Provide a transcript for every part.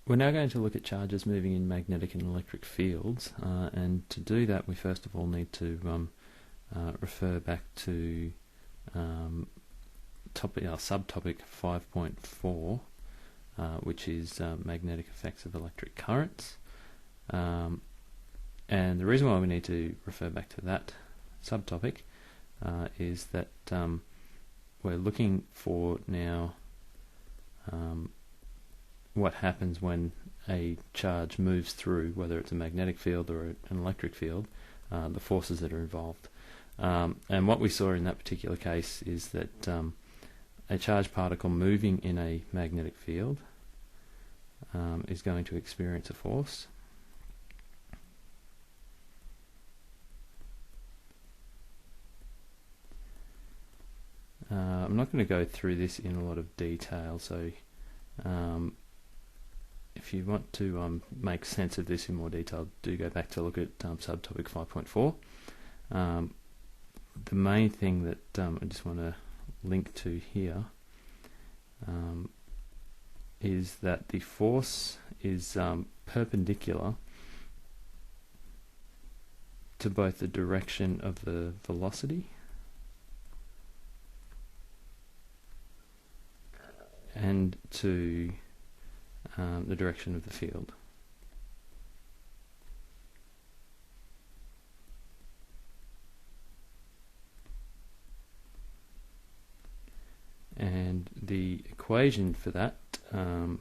We're now going to look at charges moving in magnetic and electric fields, and to do that we first of all need to refer back to subtopic 5.4, which is magnetic effects of electric currents. And the reason why we need to refer back to that subtopic is that we're looking for now what happens when a charge moves through, whether it's a magnetic field or an electric field, the forces that are involved. And what we saw in that particular case is that a charged particle moving in a magnetic field is going to experience a force. I'm not going to go through this in a lot of detail, so if you want to make sense of this in more detail, do go back to look at subtopic 5.4. The main thing that I just want to link to here is that the force is perpendicular to both the direction of the velocity and to the direction of the field. And the equation for that, the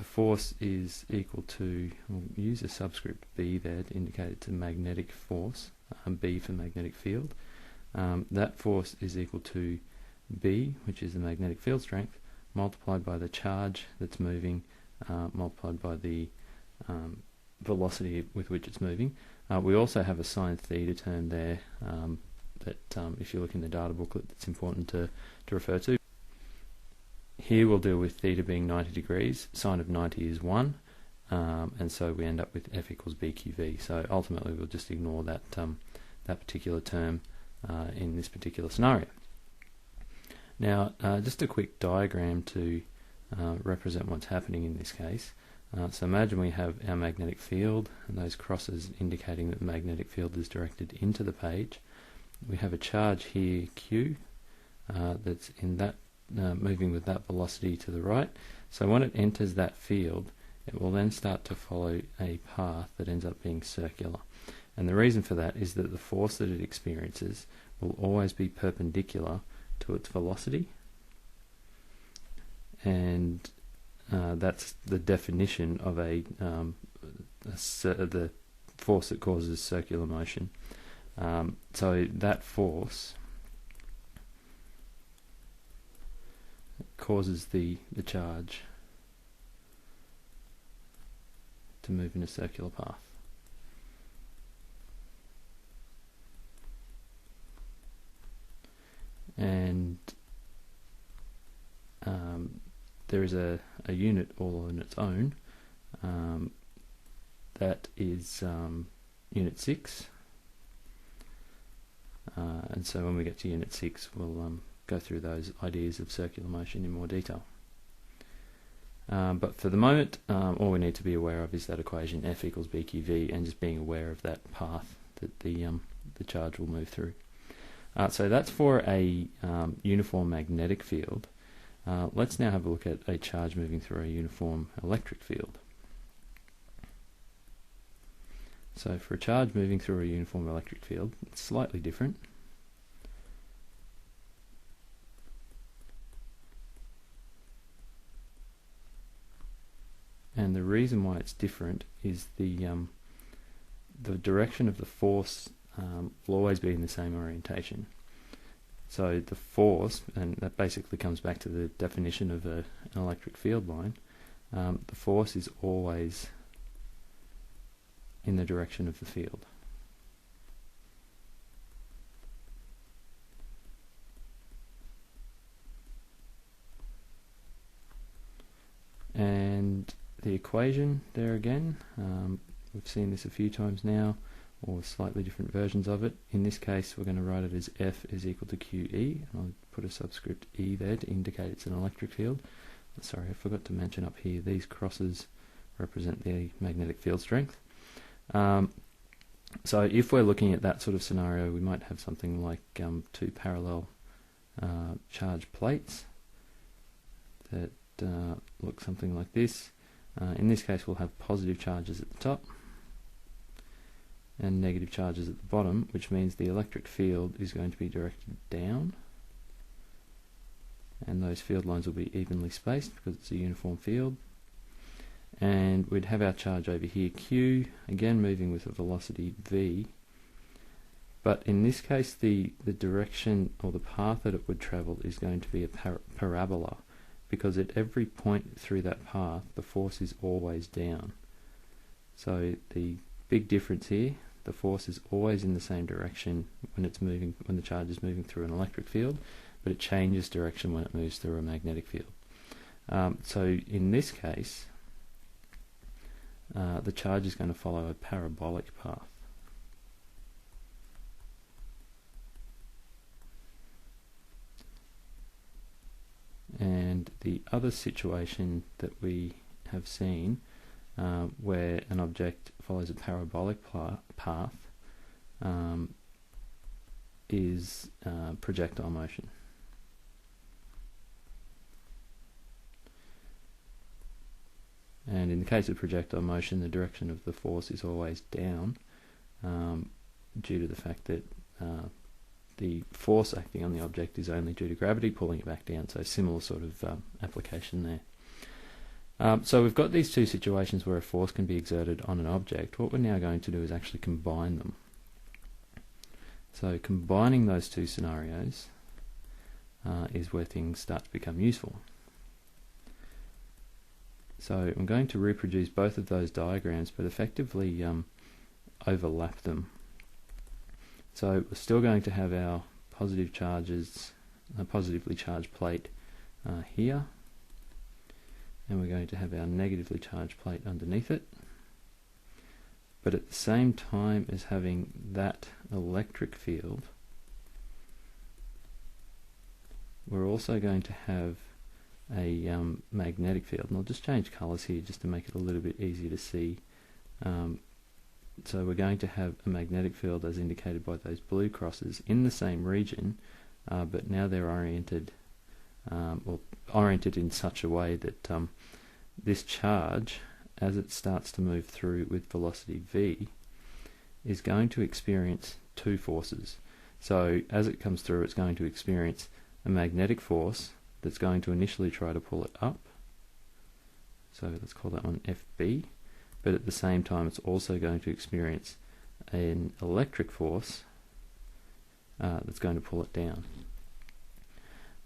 force is equal to, we'll use a subscript B there to indicate it's a magnetic force, B for magnetic field. That force is equal to B, which is the magnetic field strength, multiplied by the charge that's moving, multiplied by the velocity with which it's moving. We also have a sine theta term there that if you look in the data booklet, it's important to refer to. Here we'll deal with theta being 90 degrees, sine of 90 is 1, and so we end up with F equals BQV. So ultimately we'll just ignore that, that particular term in this particular scenario. Now, just a quick diagram to represent what's happening in this case. So imagine we have our magnetic field, and those crosses indicating that the magnetic field is directed into the page. We have a charge here, Q, that's in that moving with that velocity to the right. So when it enters that field, it will then start to follow a path that ends up being circular. And the reason for that is that the force that it experiences will always be perpendicular to its velocity, and that's the definition of the force that causes circular motion. So that force causes the charge to move in a circular path. And there is a unit all on its own, that is unit 6, and so when we get to unit 6 we'll go through those ideas of circular motion in more detail. But for the moment, all we need to be aware of is that equation F equals BQV, and just being aware of that path that the charge will move through. So that's for a uniform magnetic field. Let's now have a look at a charge moving through a uniform electric field. So for a charge moving through a uniform electric field, it's slightly different. And the reason why it's different is the direction of the force will always be in the same orientation. So the force, and that basically comes back to the definition of an electric field line, the force is always in the direction of the field. And the equation there again, we've seen this a few times now, or slightly different versions of it. In this case we're going to write it as F is equal to QE, and I'll put a subscript E there to indicate it's an electric field. sorry, I forgot to mention up here, these crosses represent the magnetic field strength. So if we're looking at that sort of scenario, we might have something like two parallel charge plates that look something like this. In this case, we'll have positive charges at the top and negative charges at the bottom, which means the electric field is going to be directed down, and those field lines will be evenly spaced because it's a uniform field. And we'd have our charge over here, Q, again moving with a velocity v, but in this case the direction or the path that it would travel is going to be a parabola, because at every point through that path the force is always down. So the big difference here, the force is always in the same direction when it's moving, when the charge is moving through an electric field, but it changes direction when it moves through a magnetic field. So in this case, the charge is going to follow a parabolic path. And the other situation that we have seen where an object follows a parabolic path is projectile motion. And in the case of projectile motion, the direction of the force is always down due to the fact that the force acting on the object is only due to gravity pulling it back down, so similar sort of application there. So we've got these two situations where a force can be exerted on an object. What we're now going to do is actually combine them. So combining those two scenarios is where things start to become useful. So I'm going to reproduce both of those diagrams, but effectively overlap them. So we're still going to have our positive charges, a positively charged plate here, and we're going to have our negatively charged plate underneath it. But at the same time as having that electric field, we're also going to have a magnetic field, and I'll just change colours here just to make it a little bit easier to see. So we're going to have a magnetic field as indicated by those blue crosses in the same region, but now they're oriented in such a way that this charge, as it starts to move through with velocity v, is going to experience two forces. So as it comes through, it's going to experience a magnetic force that's going to initially try to pull it up. So let's call that one FB. But at the same time, it's also going to experience an electric force that's going to pull it down.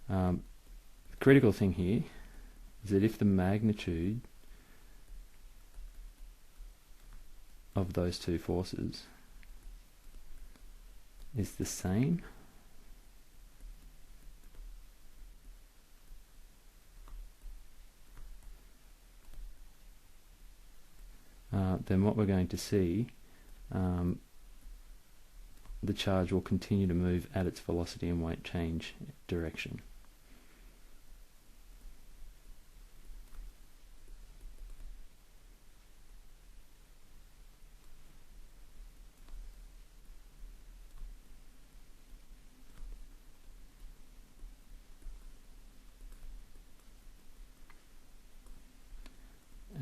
The critical thing here is that if the magnitude of those two forces is the same, then what we're going to see, the charge will continue to move at its velocity and won't change direction.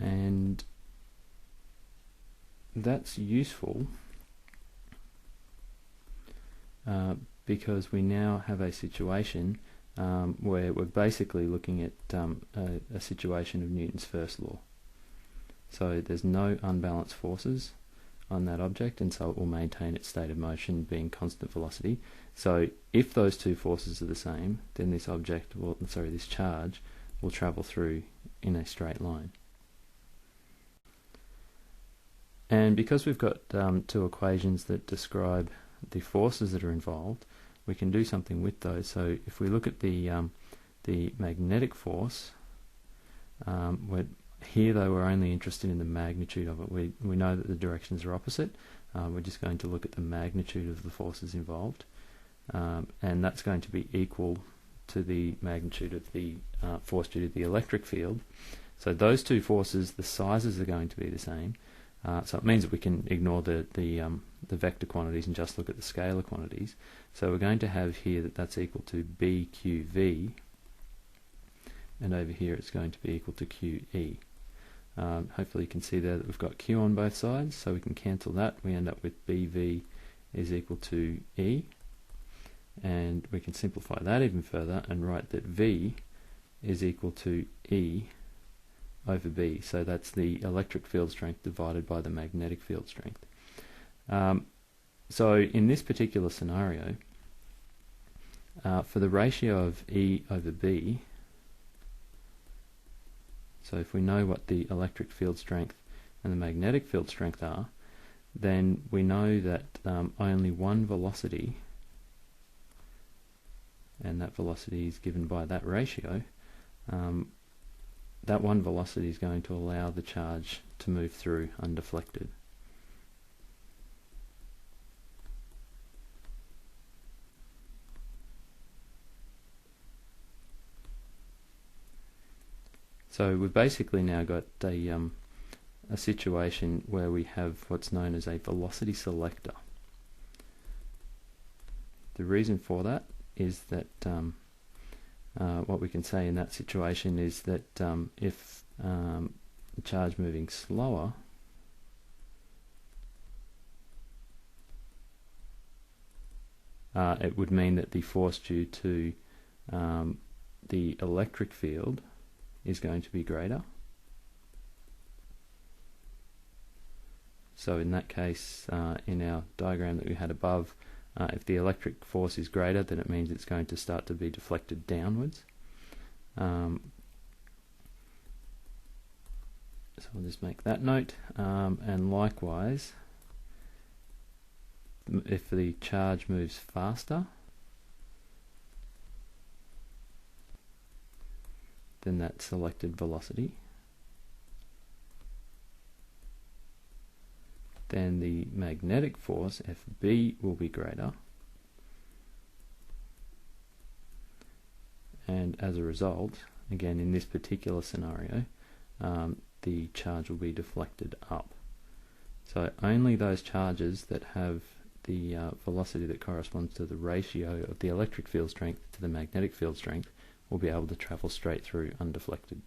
And that's useful because we now have a situation where we're basically looking at a situation of Newton's first law. So there's no unbalanced forces on that object, and so it will maintain its state of motion being constant velocity. So if those two forces are the same, then this object will, this charge will travel through in a straight line. And because we've got two equations that describe the forces that are involved, we can do something with those. So if we look at the magnetic force, here though we're only interested in the magnitude of it. We know that the directions are opposite. We're just going to look at the magnitude of the forces involved, and that's going to be equal to the magnitude of the force due to the electric field. So those two forces, the sizes are going to be the same. So it means that we can ignore the vector quantities and just look at the scalar quantities. So we're going to have here that that's equal to BQV, and over here it's going to be equal to QE. Hopefully you can see there that we've got Q on both sides, so we can cancel that. We end up with BV is equal to E, and we can simplify that even further and write that V is equal to E over B. So that's the electric field strength divided by the magnetic field strength. So in this particular scenario, for the ratio of E over B, so if we know what the electric field strength and the magnetic field strength are, then we know that only one velocity, and that velocity is given by that ratio, that one velocity is going to allow the charge to move through undeflected. So we've basically now got a situation where we have what's known as a velocity selector. The reason for that is that what we can say in that situation is that if the charge moving slower it would mean that the force due to the electric field is going to be greater. So in that case, in our diagram that we had above, if the electric force is greater, then it means it's going to start to be deflected downwards. So I'll just make that note. And likewise, if the charge moves faster, then that selected velocity, then the magnetic force, Fb, will be greater, and as a result, again in this particular scenario, the charge will be deflected up. So only those charges that have the velocity that corresponds to the ratio of the electric field strength to the magnetic field strength will be able to travel straight through undeflected.